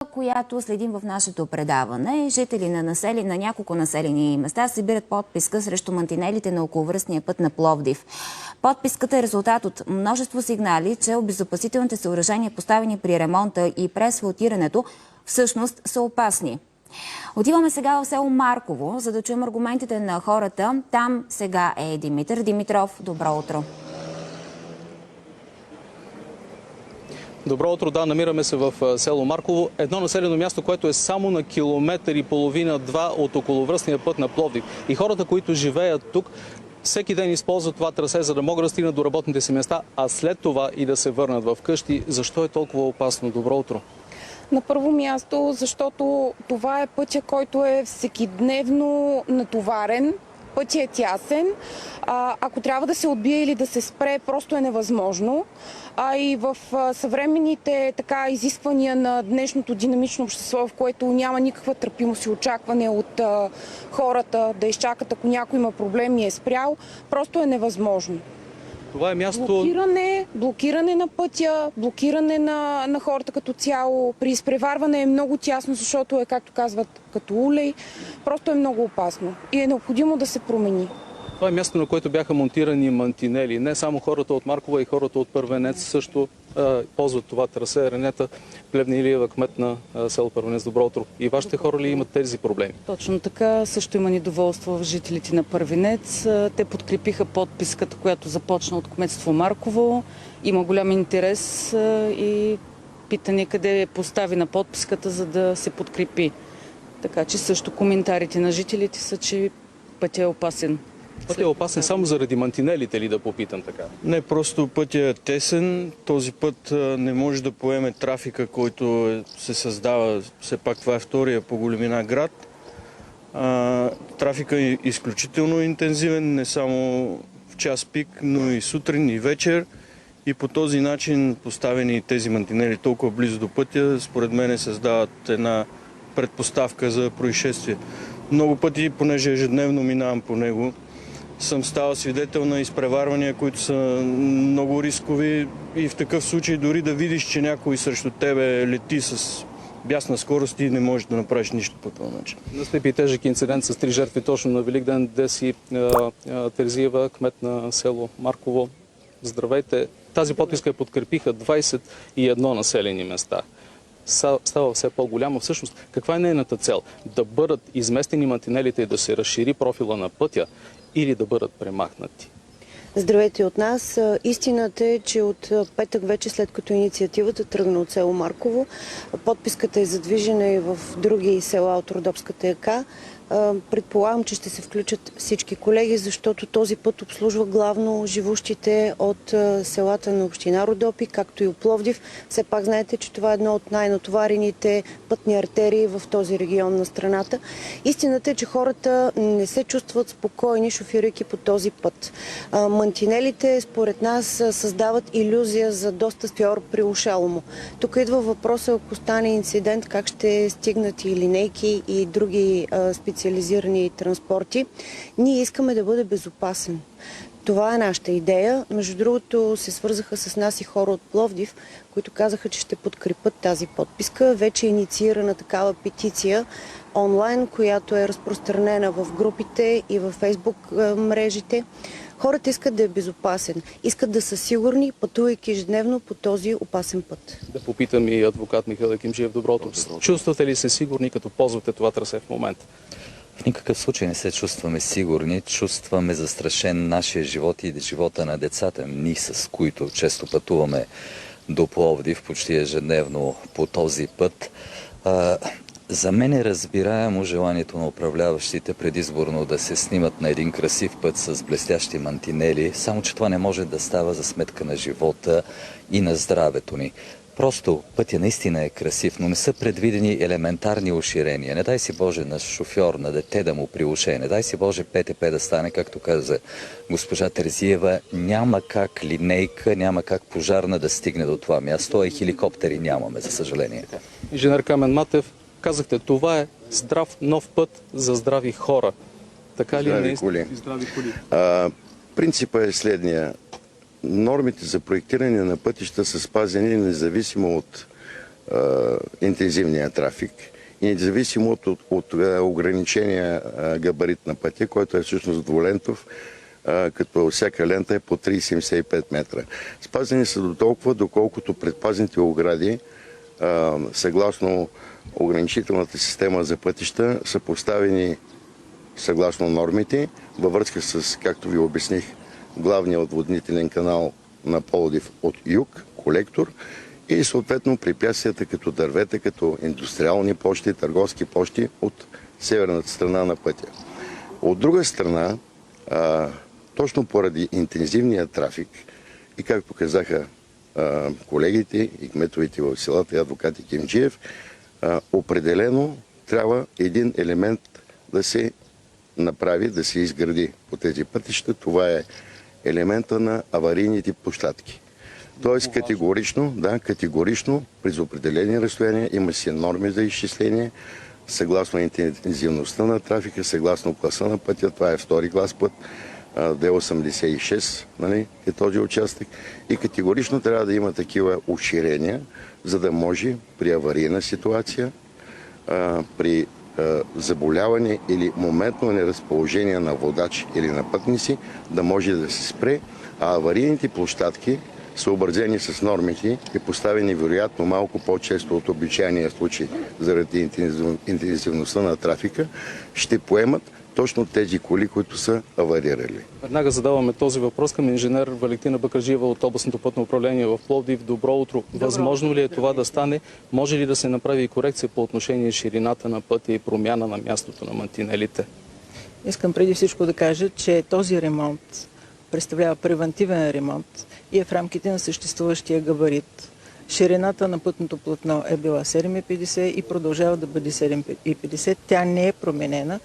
която следим в нашето предаване. Жители на няколко населени места събират подписка срещу мантинелите на околовръстния път на Пловдив. Подписката е резултат от множество сигнали, че обезопасителните съоръжения, поставени при ремонта и преасфалтирането, всъщност са опасни. Отиваме сега в село Марково, за да чуем аргументите на хората. Там сега е Димитър Димитров. Добро утро! Добро утро, да, намираме се в село Марково. Едно населено място, което е само на километър и половина-два от околовръстния път на Пловдив. И хората, които живеят тук, всеки ден използват това трасе, за да могат да стигнат до работните си места, а след това и да се върнат в къщи. Защо е толкова опасно? Добро утро! На първо място, защото това е пътя, който е всекидневно натоварен. Пътя е тясен. Ако трябва да се отбие или да се спре, просто е невъзможно. И в съвременните изисквания на днешното динамично общество, в което няма никаква търпимост и очакване от хората да изчакат, ако някой има проблем и е спрял, просто е невъзможно. Това е място... Блокиране на пътя, блокиране на хората като цяло. При изпреварване е много тясно, защото е, както казват, като улей. Просто е много опасно и е необходимо да се промени. Това е място, на което бяха монтирани мантинели. Не само хората от Маркова, и хората от Първенец също ползват това трасе. Ренета Плевнилиева, кмет на село Първенец. Добро утро. И вашите хора ли имат тези проблеми? Точно така. Също има недоволство в жителите на Първенец. Те подкрепиха подписката, която започна от кметство Марково. Има голям интерес и питане къде е поставена подписката, за да се подкрепи. Така че също коментарите на жителите са, че пътя е опасен. Пътя е опасен само заради мантинелите ли, да попитам така? Не, просто пътя е тесен. Този път не може да поеме трафика, който се създава. Все пак това е втория по големина град. Трафика е изключително интензивен, не само в час пик, но и сутрин и вечер. И по този начин поставени тези мантинели толкова близо до пътя, според мен създават една предпоставка за происшествие. Много пъти, понеже ежедневно минавам по него, съм ставал свидетел на изпреварвания, които са много рискови, и в такъв случай дори да видиш, че някой срещу тебе лети с бясна скорост и не можеш да направиш нищо по този начин. Настъпи тежък инцидент с 3 жертви точно на Великден. Деси Терзиева, кмет на село Марково. Здравейте! Тази подписка подкрепиха 21 населени места. Става все по-голяма. Всъщност, каква е нейната цел? Да бъдат изместени мантинелите и да се разшири профила на пътя, или да бъдат премахнати? Здравейте от нас. Истината е, че от петък вече, след като инициативата тръгна от село Марково, подписката е задвижена и в други села от Родопската ека. Предполагам, че ще се включат всички колеги, защото този път обслужва главно живущите от селата на община Родопи, както и от Пловдив. Все пак знаете, че това е едно от най-натоварените пътни артерии в този регион на страната. Истината е, че хората не се чувстват спокойни, шофирайки по този път. Мантинелите, според нас, създават илюзия за доста стюар при ушаломо. Тук идва въпроса, ако стане инцидент, как ще стигнат и линейки и други специализирани транспорти. Ние искаме да бъде безопасен. Това е нашата идея. Между другото, се свързаха с нас и хора от Пловдив, които казаха, че ще подкрепят тази подписка. Вече е инициирана такава петиция онлайн, която е разпространена в групите и във Фейсбук мрежите. Хората искат да е безопасен. Искат да са сигурни, пътувайки ежедневно по този опасен път. Да попитам и адвокат Михаил Екимджиев. Доброто. Чувствате ли се сигурни, като ползвате това трасе в момента? В никакъв случай не се чувстваме сигурни. Чувстваме застрашен нашия живот и живота на децата ни, с които често пътуваме до Пловдив почти ежедневно по този път. За мен е разбираемо желанието на управляващите предизборно да се снимат на един красив път с блестящи мантинели, само че това не може да става за сметка на живота и на здравето ни. Просто пътя наистина е красив, но не са предвидени елементарни уширения. Не дай си Боже на шофьор, на дете да му приушее. Не дай си Боже ПТП да стане, както каза госпожа Терзиева. Няма как линейка, няма как пожарна да стигне до това място, а и хеликоптери нямаме, за съжаление. Инженер Камен Матев, казахте, това е здрав нов път за здрави хора. Така ли е? Здрави коли. Принципът е следния. Нормите за проектиране на пътища са спазени независимо от интензивния трафик и независимо от ограничения габарит на пътя, който е всъщност двулентов, като всяка лента е по 3,75 метра. Спазени са до толкова, доколкото предпазните огради, съгласно ограничителната система за пътища, са поставени съгласно нормите, във връзка с, както ви обясних, главния отводнителен канал на Пловдив от юг, колектор, и съответно препятствията като дървета, като индустриални площи, търговски площи от северната страна на пътя. От друга страна, точно поради интензивния трафик и както казаха колегите и кметовете в селата и адвокати Кимджиев, определено трябва един елемент да се направи, да се изгради по тези пътища. Това е елемента на аварийните площадки. Тоест категорично през определени разстояния има си норми за изчисление, съгласно интензивността на трафика, съгласно класа на пътя. Това е втори клас път, Д86, нали, е този участък. И категорично трябва да има такива уширения, за да може при аварийна ситуация, при заболяване или моментно неразположение на водач или на пътници, да може да се спре, а аварийните площадки, съобразени с нормите и поставени вероятно малко по-често от обичайния случай заради интензивността на трафика, ще поемат точно тези коли, които са аварирали. Веднага задаваме този въпрос към инженер Валентина Бакърджиева от областното пътно управление в Пловдив. Добро утро. Възможно ли е това да стане? Може ли да се направи и корекция по отношение ширината на пътя и промяна на мястото на мантинелите? Искам преди всичко да кажа, че този ремонт представлява превентивен ремонт и е в рамките на съществуващия габарит. Ширината на пътното платно е била 7,50 и продължава да бъде 7,50. Тя не е променена.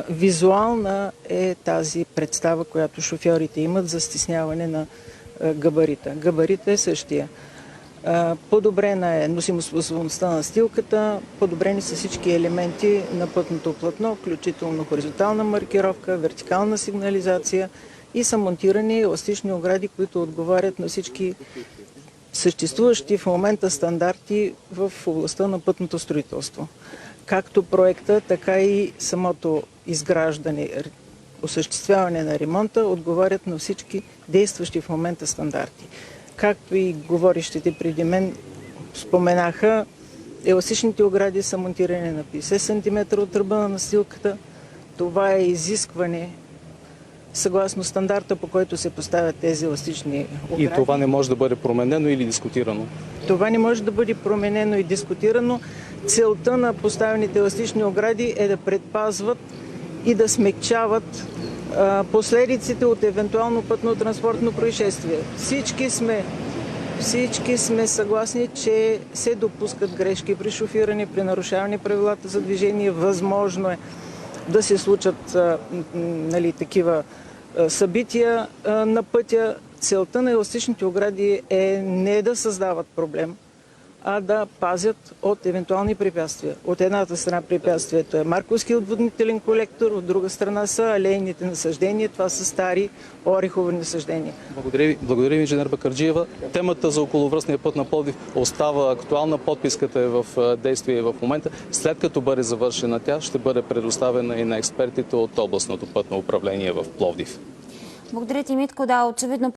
Визуална е тази представа, която шофьорите имат за стесняване на габарита. Габаритът е същия. Подобрена е носимоспособността на настилката, подобрени са всички елементи на пътното платно, включително хоризонтална маркировка, вертикална сигнализация и са монтирани еластични огради, които отговарят на всички съществуващи в момента стандарти в областта на пътното строителство. Както проекта, така и самото изграждане, осъществяване на ремонта отговарят на всички действащи в момента стандарти. Както и говорещите преди мен споменаха, еластичните огради са монтирани на 50 см от ръба на настилката. Това е изискване съгласно стандарта, по който се поставят тези еластични огради. И това не може да бъде променено или дискутирано? Това не може да бъде променено и дискутирано. Целта на поставените еластични огради е да предпазват и да смекчават последиците от евентуално пътно-транспортно происшествие. Всички сме съгласни, че се допускат грешки при шофиране, при нарушаване правилата за движение. Възможно е да се случат такива събития на пътя. Целта на еластичните огради е не да създават проблем, а да пазят от евентуални препятствия. От едната страна препятствието е Марковски отводнителен колектор, от друга страна са алейните насаждения. Това са стари орехови насаждения. Благодаря ви, инженер Бакърджиева. Темата за околовръстния път на Пловдив остава актуална. Подписката е в действие в момента. След като бъде завършена тя, ще бъде предоставена и на експертите от областното пътно управление в Пловдив. Благодаря ти, Митко. Да, очевидно